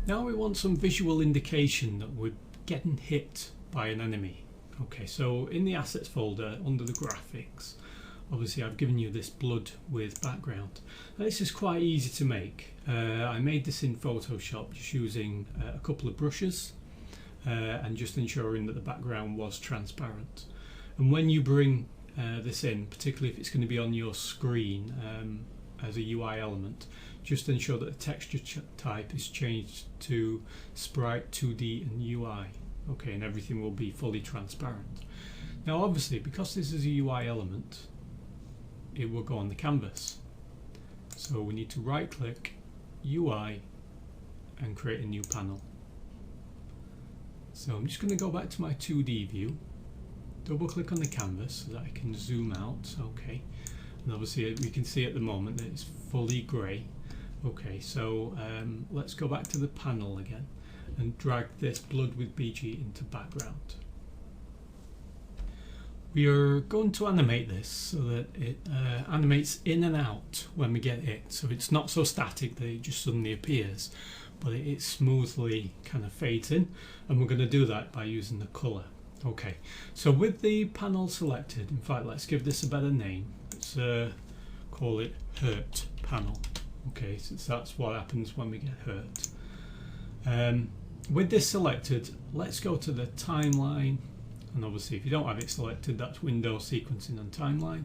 Now we want some visual indication that we're getting hit by an enemy. Okay, so in the assets folder under the graphics, obviously I've given you this blood with background. Now, this is quite easy to make. I made this in Photoshop just using a couple of brushes and just ensuring that the background was transparent. And when you bring this in, particularly if it's going to be on your screen as a UI element, just ensure that the texture type is changed to Sprite, 2D and UI. Okay, and everything will be fully transparent. Now obviously, because this is a UI element, it will go on the canvas. So we need to right click, UI, and create a new panel. So I'm just going to go back to my 2D view, double click on the canvas so that I can zoom out. Okay, and obviously we can see at the moment that it's fully grey. Okay, so let's go back to the panel again and drag this blood with BG into background. We are going to animate this so that it animates in and out when we get hit, so it's not so static that it just suddenly appears, but it smoothly kind of fades in, and we're going to do that by using the colour. Okay, so with the panel selected, in fact let's give this a better name. Let's call it hurt panel. Okay, since that's what happens when we get hurt. With this selected, let's go to the timeline, and obviously if you don't have it selected, that's window, sequencing and timeline,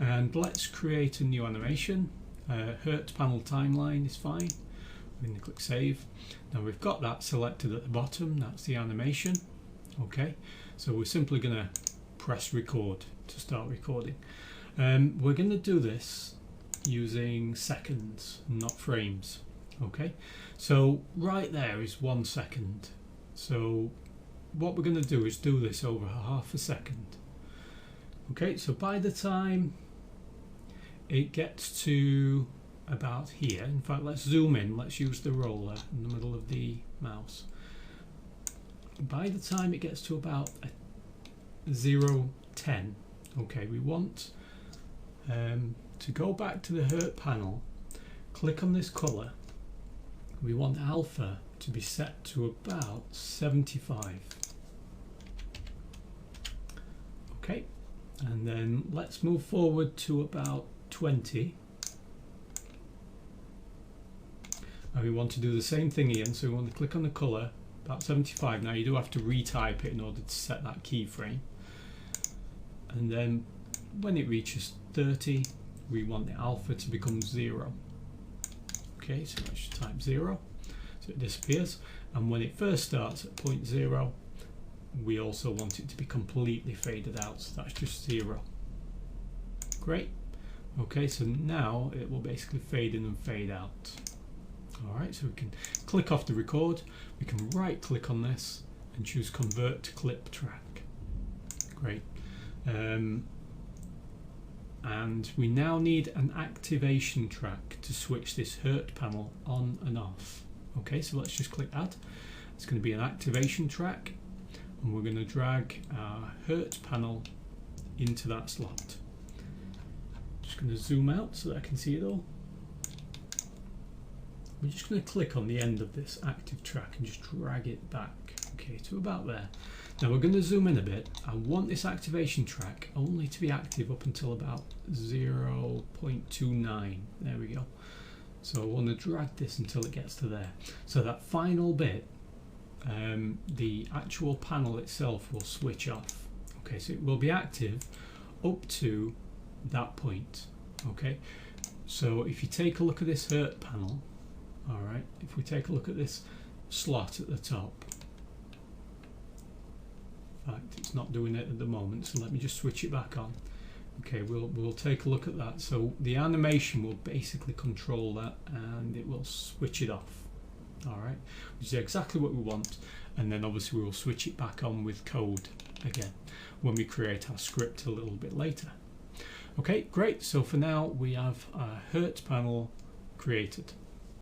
and let's create a new animation. Hurt panel timeline is fine. We're going to click save. Now we've got that selected at the bottom, that's the animation. Okay, so we're simply going to press record to start recording. We're going to do this using seconds, not frames. Okay, so right there is 1 second. So what we're going to do is do this over half a second. Okay, so by the time it gets to about here, in fact let's zoom in, let's use the roller in the middle of the mouse. By the time it gets to about 0:10, okay, we want to go back to the hurt panel, click on this colour. We want alpha to be set to about 75. Okay, and then let's move forward to about 20. And we want to do the same thing again, so we want to click on the colour, about 75. Now you do have to retype it in order to set that keyframe. And then when it reaches 30, we want the alpha to become 0. Okay, so let's just type 0, so it disappears. And when it first starts at 0.0, we also want it to be completely faded out, so that's just 0. Great. Okay, so now it will basically fade in and fade out. Alright, so we can click off the record, we can right click on this and choose convert to clip track. Great. And we now need an activation track to switch this hurt panel on and off. Okay, so let's just click add. It's going to be an activation track, and we're going to drag our hurt panel into that slot. Just going to zoom out so that I can see it all. We're just going to click on the end of this active track and just drag it back, okay, to about there. Now we're going to zoom in a bit. I want this activation track only to be active up until about 0.29. There we go. So I want to drag this until it gets to there. So that final bit, the actual panel itself will switch off. Okay, so it will be active up to that point. Okay, so if you take a look at this hurt panel, all right, if we take a look at this slot at the top, in fact it's not doing it at the moment, so let me just switch it back on. Okay, we'll take a look at that. So the animation will basically control that, and it will switch it off. All right, which is exactly what we want. And then obviously we will switch it back on with code again when we create our script a little bit later. Okay, great. So for now we have our hurt panel created.